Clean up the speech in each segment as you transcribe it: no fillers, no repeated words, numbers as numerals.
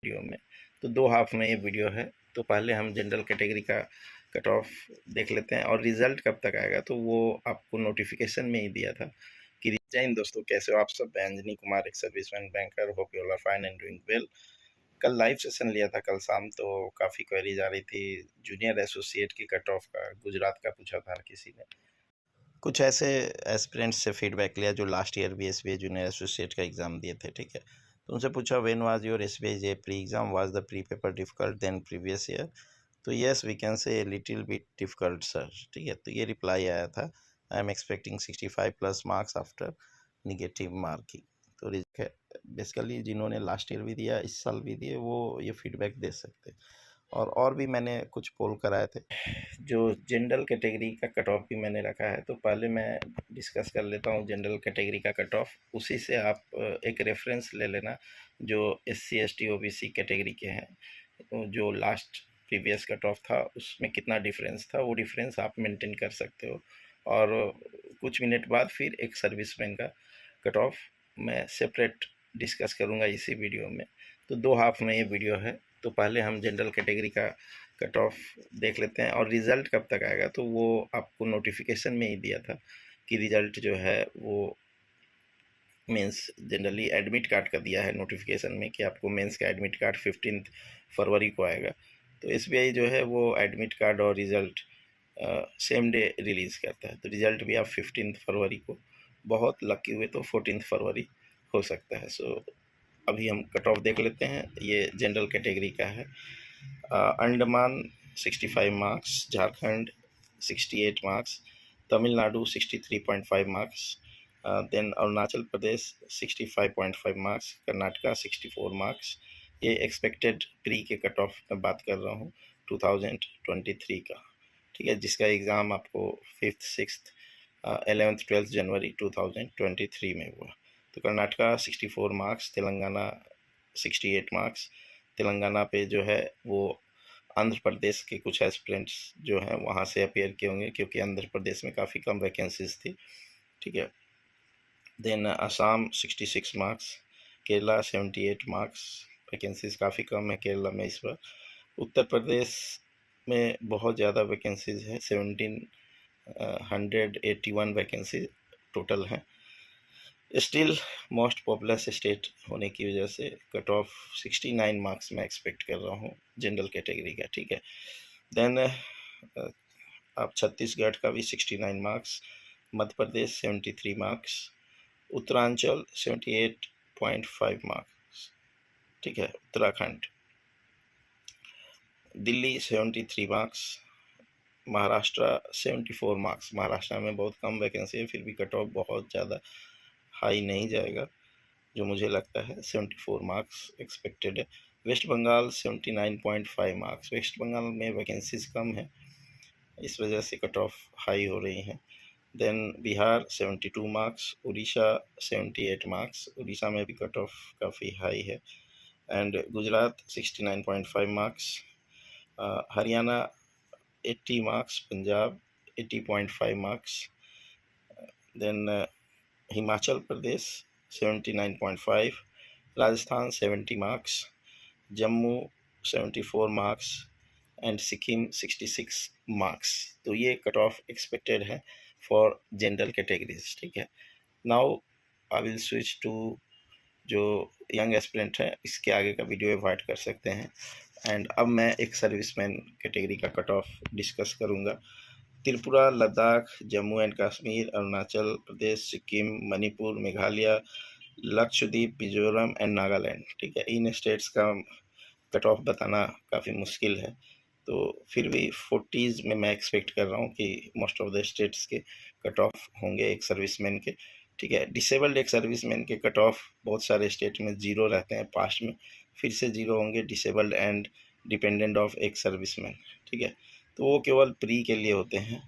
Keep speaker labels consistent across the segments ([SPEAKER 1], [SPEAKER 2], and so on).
[SPEAKER 1] Video में। तो दो हाफ में ये वीडियो है। तो पहले हम जनरल कैटेगरी का कट ऑफ देख लेते हैं और रिज़ल्ट कब तक आएगा तो वो आपको नोटिफिकेशन में ही दिया था कि जय हिंद दोस्तों, कैसे हो आप सब। मैं अंजनी कुमार, एक serviceman banker, hope you all are fine and doing well. कल लाइव सेशन लिया था कल शाम, तो काफ़ी क्वेरीज आ रही थी जूनियर एसोसिएट की कट ऑफ का। गुजरात का पूछा था किसी ने। कुछ ऐसे एस्पिरेंट्स से फीडबैक लिया जो लास्ट ईयर भी एसबीआई जूनियर एसोसिएट का एग्ज़ाम दिए थे, ठीक है। तो उनसे पूछा when was your SBI J pre exam, was the pre paper difficult then previous year. तो yes we can say little bit difficult sir, ठीक है। तो ये रिप्लाई आया था, I am expecting 65 plus marks after negative marking. तो basically जिन्होंने last year भी दिया, इस साल भी दिए, वो ये फीडबैक दे सकते। और भी मैंने कुछ पोल कराए थे। जो जनरल कैटेगरी का कट ऑफ भी मैंने रखा है, तो पहले मैं डिस्कस कर लेता हूँ जनरल कैटेगरी का कट ऑफ। उसी से आप एक रेफरेंस ले लेना जो SC ST OBC कैटेगरी के हैं। तो जो लास्ट प्रीवियस कट ऑफ था उसमें कितना डिफरेंस था, वो डिफरेंस आप मेंटेन कर सकते हो। और कुछ मिनट बाद फिर एक सर्विसमैन का कट ऑफ मैं सेपरेट डिस्कस करूँगा इसी वीडियो में। तो दो हाफ में ये वीडियो है। तो पहले हम जनरल कैटेगरी का कट ऑफ देख लेते हैं और रिज़ल्ट कब तक आएगा तो वो आपको नोटिफिकेशन में ही दिया था कि रिज़ल्ट जो है वो मेंस जनरली एडमिट कार्ड का दिया है नोटिफिकेशन में कि आपको मेंस का एडमिट कार्ड 15 फरवरी को आएगा। तो SBI जो है वो एडमिट कार्ड और रिज़ल्ट सेम डे रिलीज़ करता है। तो रिज़ल्ट भी आप 15 फरवरी को, बहुत लकी हुए तो 14 फरवरी हो सकता है। सो अभी हम कट ऑफ देख लेते हैं। ये जनरल कैटेगरी का है। Andaman 65 marks, Jharkhand 68 marks, Tamil Nadu 63.5 marks, then Arunachal Pradesh 65.5 marks, Karnataka 64 marks. ये एक्सपेक्टेड प्री के कट ऑफ में बात कर रहा हूँ 2023 का, ठीक है, जिसका एग्ज़ाम आपको 5th 6th 11th 12th जनवरी 2023 में हुआ। तो कर्नाटका 64 मार्क्स, तेलंगाना 68 मार्क्स। तेलंगाना पे जो है वो आंध्र प्रदेश के कुछ एस्पिरेंट्स जो हैं वहाँ से अपेयर किए होंगे, क्योंकि आंध्र प्रदेश में काफ़ी कम वैकेंसीज थी, ठीक है। Then Assam 66 marks, Kerala 78 marks, vacancies काफ़ी कम है केरला में इस बार। उत्तर प्रदेश में बहुत ज़्यादा वैकेंसीज है, 1781 वैकेंसी टोटल हैं। स्टिल मोस्ट पॉपुलर स्टेट होने की वजह से कट ऑफ 69 मार्क्स मैं एक्सपेक्ट कर रहा हूँ जनरल कैटेगरी का, ठीक है। देन आप छत्तीसगढ़ का भी 69 marks, Madhya Pradesh 73 marks, Uttaranchal 78.5 marks, ठीक है। Uttarakhand, Delhi 73 marks, Maharashtra 74 marks. महाराष्ट्र में बहुत कम वैकेंसी है, फिर भी कट ऑफ बहुत ज़्यादा हाई नहीं जाएगा, जो मुझे लगता है 74 मार्क्स एक्सपेक्टेड है। वेस्ट बंगाल 79.5 मार्क्स। वेस्ट बंगाल में वैकेंसीज कम है, इस वजह से कट ऑफ हाई हो रही हैं। Then Bihar 72 marks, Orissa 78 marks. Orissa में भी कट ऑफ काफ़ी हाई है। And Gujarat 69.5 marks, Haryana 80 marks, Punjab 80.5 marks. Then Himachal Pradesh 79.5, Rajasthan 70 marks, Jammu 74 marks and Sikkim 66 marks. तो ये कट ऑफ एक्सपेक्टेड है फॉर जनरल कैटेगरीज, ठीक है। Now I will switch to जो यंग एस्पिरेंट है, इसके आगे का वीडियो अवॉइड कर सकते हैं। एंड अब मैं एक सर्विसमैन कैटेगरी का कट ऑफ डिस्कस करूँगा। त्रिपुरा, लद्दाख, जम्मू एंड कश्मीर, अरुणाचल प्रदेश, सिक्किम, मणिपुर, मेघालय, लक्षद्वीप, मिजोरम एंड नागालैंड, ठीक है। इन स्टेट्स का कट ऑफ बताना काफ़ी मुश्किल है, तो फिर भी 40s में मैं एक्सपेक्ट कर रहा हूँ कि मोस्ट ऑफ द स्टेट्स के कट ऑफ होंगे एक सर्विसमैन के, ठीक है। डिसेबल्ड एक सर्विसमैन के कट ऑफ बहुत सारे स्टेट में ज़ीरो रहते हैं पास्ट में, फिर से ज़ीरो होंगे डिसेबल्ड एंड डिपेंडेंट ऑफ एक सर्विसमैन, ठीक है। तो वो केवल प्री के लिए होते हैं,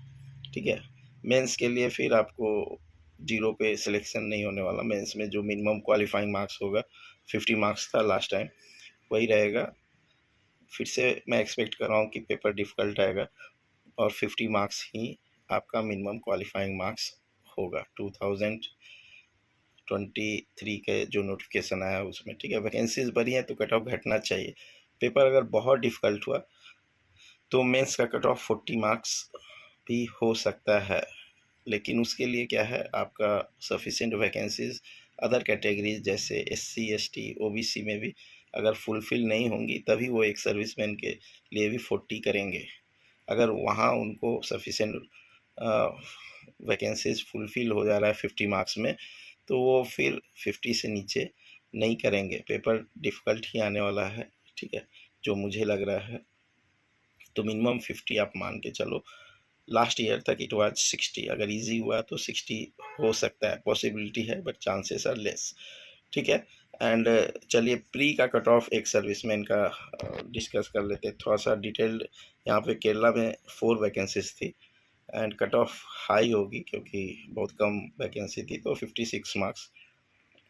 [SPEAKER 1] ठीक है। मेंस के लिए फिर आपको जीरो पे सिलेक्शन नहीं होने वाला। मेंस में जो मिनिमम क्वालिफाइंग मार्क्स होगा 50 मार्क्स था लास्ट टाइम, वही रहेगा। फिर से मैं एक्सपेक्ट कर रहा हूँ कि पेपर डिफ़िकल्ट आएगा और 50 मार्क्स ही आपका मिनिमम क्वालिफाइंग मार्क्स होगा 23 के जो नोटिफिकेशन आया उसमें, ठीक है। वैकेंसीज बढ़ी हैं तो कट ऑफ घटना चाहिए। पेपर अगर बहुत डिफ़िकल्ट हुआ तो मेंस का कट ऑफ 40 मार्क्स भी हो सकता है, लेकिन उसके लिए क्या है, आपका सफिशिएंट वैकेंसीज अदर कैटेगरीज जैसे एससी एसटी ओबीसी में भी अगर फुलफ़िल नहीं होंगी तभी वो एक सर्विसमैन के लिए भी 40 करेंगे। अगर वहाँ उनको सफिशिएंट वैकेंसीज फुलफ़िल हो जा रहा है 50 मार्क्स में, तो वो फिर 50 से नीचे नहीं करेंगे। पेपर डिफ़िकल्ट ही आने वाला है, ठीक है, जो मुझे लग रहा है। तो मिनिमम 50 आप मान के चलो। लास्ट ईयर तक इट वाज 60, अगर इजी हुआ तो 60 हो सकता है, पॉसिबिलिटी है, बट चांसेस आर लेस, ठीक है। एंड चलिए प्री का कट ऑफ एक सर्विसमैन का डिस्कस कर लेते हैं थोड़ा सा डिटेल्ड। यहाँ पे केरला में 4 वैकेंसीज थी एंड कट ऑफ हाई होगी क्योंकि बहुत कम वैकेंसी थी, तो 56 मार्क्स।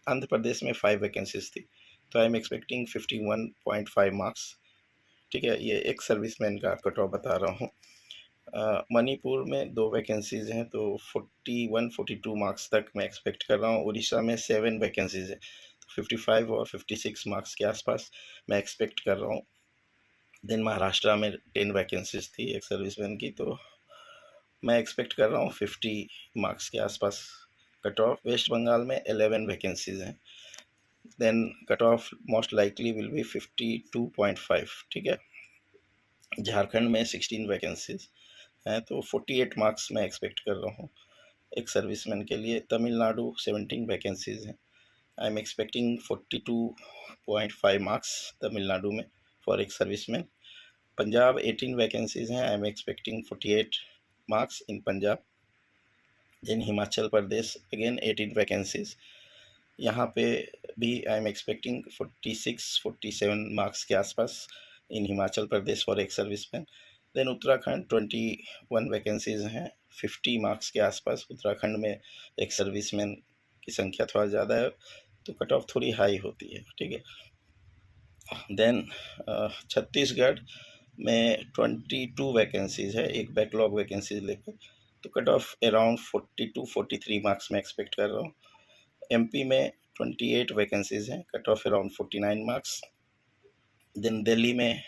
[SPEAKER 1] आंध्र प्रदेश में 5 वैकेंसीज थी, तो आई एम एक्सपेक्टिंग 51.5 मार्क्स, ठीक है। ये एक सर्विसमैन का कट ऑफ बता रहा हूँ। मणिपुर में 2 वैकेंसीज़ हैं, तो 41-42 मार्क्स तक मैं एक्सपेक्ट कर रहा हूँ। उड़ीसा में 7 वैकेंसीज़ हैं, तो 55 और 56 मार्क्स के आसपास मैं एक्सपेक्ट कर रहा हूँ। देन महाराष्ट्र में 10 वैकेंसीज़ थी एक सर्विसमैन की, तो मैं एक्सपेक्ट कर रहा हूँ 50 मार्क्स के आसपास कट ऑफ। वेस्ट बंगाल में 11 वैकेंसीज़ हैं, then cut off most likely will be 52.5, ठीक है। झारखंड में 16 वैकेंसीज़ हैं, तो 48 मार्क्स मैं एक्सपेक्ट कर रहा हूँ एक सर्विसमैन के लिए। तमिलनाडु 17 वैकेंसीज़ हैं, आई एम एक्सपेक्टिंग 42.5 मार्क्स तमिलनाडु में फॉर एक सर्विसमैन। पंजाब 18 वैकेंसीज़ हैं, आई am expecting 48 marks in Punjab. Then Himachal Pradesh again 18 vacancies, यहाँ पे भी आई एम एक्सपेक्टिंग 46-47 मार्क्स के आसपास इन हिमाचल प्रदेश फॉर एक सर्विसमैन। देन उत्तराखंड 21 वैकेंसीज़ हैं, 50 मार्क्स के आसपास। उत्तराखंड में एक सर्विसमैन की संख्या थोड़ा ज़्यादा है, तो कट ऑफ थोड़ी हाई होती है, ठीक है। देन छत्तीसगढ़ में 22 वैकेंसीज़ है, एक बैकलॉग वैकेंसीज लेकर, तो कट ऑफ अराउंड 42-43 मार्क्स में एक्सपेक्ट कर रहा हूँ। एमपी में 28 वैकेंसीज़ हैं, cut off around 49 marks. Then Delhi में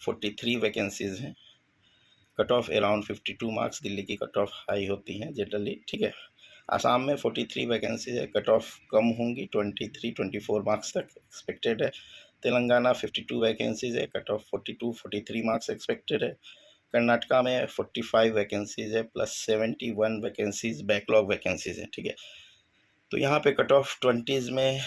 [SPEAKER 1] 43 वैकेंसीज़ हैं, cut off around 52 marks. Delhi की कट ऑफ हाई होती हैं जनरली, ठीक है। आसाम में 43 वैकेंसीज है, कट ऑफ कम होंगी, 23-24 मार्क्स तक एक्सपेक्टेड है। तेलंगाना 52 वैकेंसीज है, कट ऑफ 42-43 मार्क्स एक्सपेक्टेड है। कर्नाटका में 45 वैकेंसीज है प्लस 71 वैकेंसीज बैकलॉग वैकेंसीज है, ठीक है। तो यहाँ पे कट ऑफ 20s में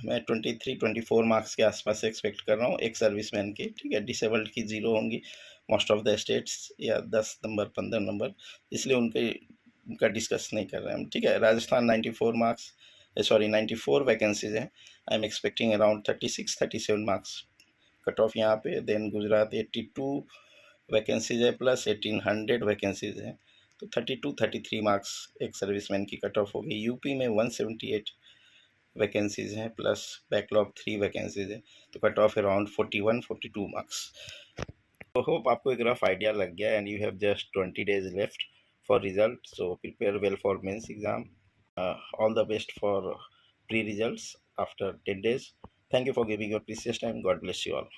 [SPEAKER 1] मैं 23-24 मार्क्स के आसपास एक्सपेक्ट कर रहा हूँ एक सर्विसमैन की, ठीक है। डिसेबल्ड की 0 होंगी मोस्ट ऑफ द स्टेट्स, या 10 नंबर 15 नंबर, इसलिए उनका डिस्कस नहीं कर रहे हैं हम, ठीक है। राजस्थान 94 वैकेंसीज हैं, आई am expecting around 36-37 marks cut off यहाँ पे। देन गुजरात 82 वैकेंसीज है प्लस 1800 वैकेंसीज हैं, तो 32-33 मार्क्स एक सर्विसमैन की कट ऑफ होगी। यूपी में 178 वैकेंसीज हैं प्लस बैकलॉग 3 वैकेंसीज हैं, तो कट ऑफ अराउंड 41-42 मार्क्स। तो होप आपको एक रफ आइडिया लग गया and you have just 20 days left for result, so prepare well for mains exam. All the best for pre results after 10 days. Thank you for giving your precious time. God bless you all.